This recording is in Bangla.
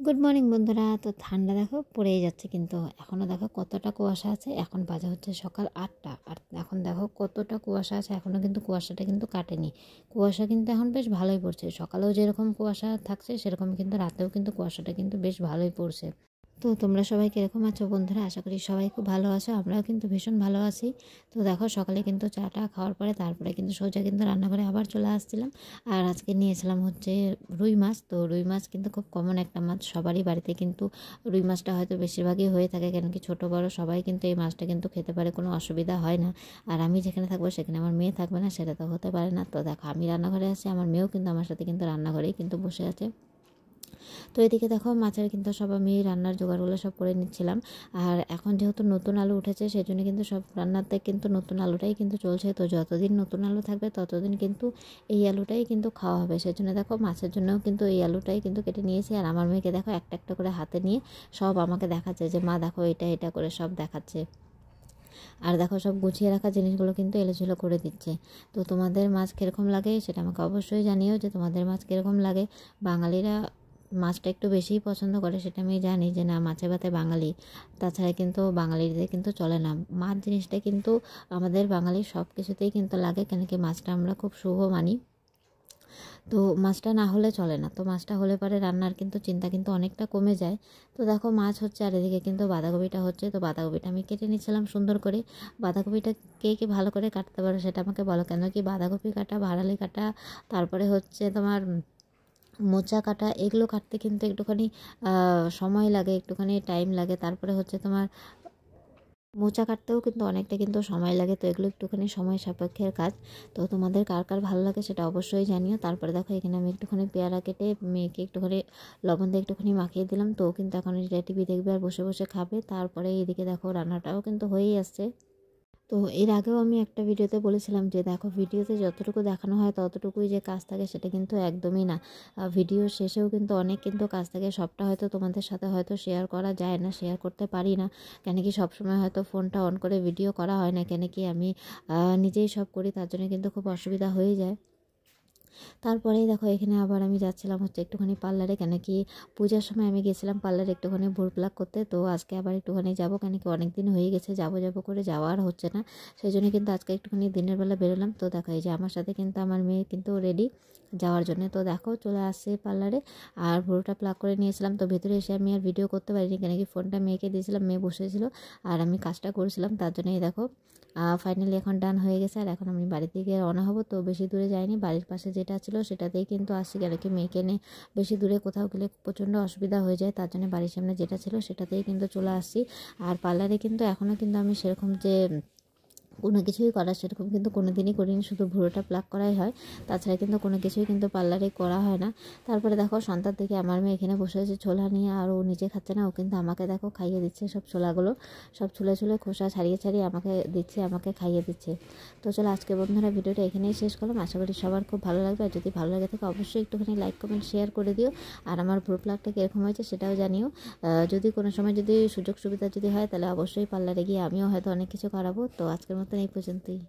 গুড মর্নিং বন্ধুরা। তো ঠান্ডা দেখো পড়েই যাচ্ছে, কিন্তু এখনও দেখো কতটা কুয়াশা আছে। এখন বাজে হচ্ছে সকাল 8টা, আর এখন দেখো কতটা কুয়াশা আছে। এখনও কিন্তু কুয়াশাটা কিন্তু কাটেনি। কুয়াশা কিন্তু এখন বেশ ভালোই পড়ছে। সকালেও যেরকম কুয়াশা থাকছে সেরকম কিন্তু রাতেও কিন্তু কুয়াশাটা কিন্তু বেশ ভালোই পড়ছে। তো তোমরা সবাই কীরকম আছো বন্ধুরা? আশা করি সবাই খুব ভালো আছো, আমরাও কিন্তু ভীষণ ভালো আছি। তো দেখো সকালে কিন্তু চাটা খাওয়ার পরে তারপরে কিন্তু সোজা কিন্তু রান্নাঘরে আবার চলে আসছিলাম। আর আজকে নিয়েছিলাম হচ্ছে রুই মাছ। তো রুই মাছ কিন্তু খুব কমন একটা মাছ, সবারই বাড়িতে কিন্তু রুই মাছটা হয়তো বেশিরভাগই হয়ে থাকে, কেন কি ছোটো বড়ো সবাই কিন্তু এই মাছটা কিন্তু খেতে পারে, কোনো অসুবিধা হয় না। আর আমি যেখানে থাকবো সেখানে আমার মেয়ে থাকবে না, সেটা তো হতে পারে না। তো দেখো আমি রান্নাঘরে আছি, আমার মেয়েও কিন্তু আমার সাথে কিন্তু রান্নাঘরেই কিন্তু বসে আছে। তো এদিকে দেখো মাছের কিন্তু সব আমি রান্নার জোগাড়গুলো সব করে নিচ্ছিলাম। আর এখন যেহেতু নতুন আলু উঠেছে সেই জন্য কিন্তু সব রান্নাতে কিন্তু নতুন আলুটাই কিন্তু চলছে। তো যতদিন নতুন আলু থাকবে ততদিন কিন্তু এই আলুটাই কিন্তু খাওয়া হবে। সেই জন্য দেখো মাছের জন্যও কিন্তু এই আলুটাই কিন্তু কেটে নিয়েছি। আর আমার মেয়েকে দেখো একটা একটা করে হাতে নিয়ে সব আমাকে দেখাচ্ছে যে মা দেখো এটা এটা করে সব দেখাচ্ছে। আর দেখো সব গুছিয়ে রাখা জিনিসগুলো কিন্তু এলোঝেলো করে দিচ্ছে। তো তোমাদের মাছ কীরকম লাগে সেটা আমাকে অবশ্যই জানিও, যে তোমাদের মাছ কীরকম লাগে। বাঙালিরা মাছটা একটু বেশিই পছন্দ করে, সেটা আমি জানি যে না মাছে ভাতে বাঙালি, তাছাড়া কিন্তু বাঙালিদের কিন্তু চলে না। মাছ জিনিসটা কিন্তু আমাদের বাঙালির সব কিছুতেই কিন্তু লাগে, কেন কি মাছটা আমরা খুব শুভ মানি। তো মাছটা না হলে চলে না। তো মাছটা হলে পরে রান্নার কিন্তু চিন্তা কিন্তু অনেকটা কমে যায়। তো দেখো মাছ হচ্ছে আর এদিকে কিন্তু বাঁধাকপিটা হচ্ছে। তো বাঁধাকপিটা আমি কেটে নিচ্ছিলাম সুন্দর করে। বাঁধাকপিটা কে কে ভালো করে কাটতে পারো সেটা আমাকে বলো, কেন কি বাঁধাকপি কাটা, ভাড়ালি কাটা, তারপরে হচ্ছে তোমার মোচা কাটা, এগুলো কাটতে কিন্তু একটুখানি সময় লাগে, একটুখানি টাইম লাগে। তারপরে হচ্ছে তোমার মোচা কাটতেও কিন্তু অনেকটা কিন্তু সময় লাগে। তো এগুলো একটুখানি সময় সাপেক্ষের কাজ। তো তোমাদের কার কার ভালো লাগে সেটা অবশ্যই জানিও। তারপরে দেখো এখানে আমি একটুখানি পেয়ারা কেটে মেয়েকে একটুখানি লবণ দিয়ে একটুখানি মাখিয়ে দিলাম। তো ও কিন্তু এখন টিভি দেখবে আর বসে বসে খাবে। তারপরে এইদিকে দেখো রান্নাটাও কিন্তু হয়েই আসছে। তো এর আগেও আমি একটা ভিডিওতে বলেছিলাম যে দেখো ভিডিওতে যতটুকু দেখানো হয় ততটুকুই যে কাজ থাকে সেটা কিন্তু একদমই না। ভিডিও শেষেও কিন্তু অনেক কিন্তু কাজ থাকে, সবটা হয়তো তোমাদের সাথে হয়তো শেয়ার করা যায় না, শেয়ার করতে পারি না, কেন কি সবসময় হয়তো ফোনটা অন করে ভিডিও করা হয় না, কেন কি আমি নিজেই সব করি, তার জন্য কিন্তু খুব অসুবিধা হয়ে যায়। তারপরেই দেখো এখানে আবার আমি যাচ্ছিলাম হচ্ছে একটুখানি পার্লারে, কেন কি পূজার সময় আমি গেছিলাম পার্লারে একটুখানি ভুর প্লাক করতে। তো আজকে আবার একটুখানি যাবো, কেন কি অনেক দিন হয়ে গেছে যাবো যাবো করে যাওয়া আর হচ্ছে না। সেই জন্য কিন্তু আজকে একটুখানি দিনের বেলা বেরোলাম। তো দেখো এই যে আমার সাথে কিন্তু আমার মেয়ে কিন্তু রেডি যাওয়ার জন্য। তো দেখো চলে আসছে পার্লারে, আর ভুরুটা প্লাক করে নিয়েছিলাম। তো ভেতরে এসে আমি আর ভিডিও করতে পারিনি, কেন কি ফোনটা মেয়েকে দিয়েছিলাম, মেয়ে বসেছিল আর আমি কাজটা করেছিলাম, তার জন্যই দেখো ফাইনালি এখন ডান হয়ে গেছে। আর এখন আমি বাড়ি থেকে রওনা হব। তো বেশি দূরে যাইনি, বাড়ির পাশে যেটা ছিল সেটাতেই কিন্তু আসছি, কেন কি মেয়েকে নিয়ে বেশি দূরে কোথাও গেলে প্রচণ্ড অসুবিধা হয়ে যায়, তার জন্য বাড়ির সামনে যেটা ছিল সেটাতেই কিন্তু চলে আসছি। আর পার্লারে কিন্তু এখনও কিন্তু আমি সেরকম যে কোনো কিছুই করা সেরকম কিন্তু কোনো দিনই করিনি, শুধু ভুরুটা প্লাক করাই হয়, তাছাড়া কিন্তু কোনো কিছুই কিন্তু পার্লারে করা হয় না। তারপরে দেখো সন্ধ্যার দিকে আমার মেয়ে এখানে বসে আছে ছোলা নিয়ে, আর ও নিজে খাচ্ছে না, ও কিন্তু আমাকে দেখো খাইয়ে দিচ্ছে সব ছোলাগুলো, সব ছুলে ছুলে খোসা ছাড়িয়ে ছাড়িয়ে আমাকে দিচ্ছে, আমাকে খাইয়ে দিচ্ছে। তো চলো আজকে বন্ধুরা ভিডিওটা এখানেই শেষ করলাম, আশা করি সবার খুব ভালো লাগবে। আর যদি ভালো লাগে থাকে অবশ্যই একটুখানি লাইক কমেন্ট শেয়ার করে দিও। আর আমার ভুরু প্লাকটা কীরকম হয়েছে সেটাও জানিও। যদি কোনো সময় যদি সুযোগ সুবিধা যদি হয় তাহলে অবশ্যই পার্লারে গিয়ে আমিও হয়তো অনেক কিছু করাবো। তো আজকের মতন এই পর্যন্তই।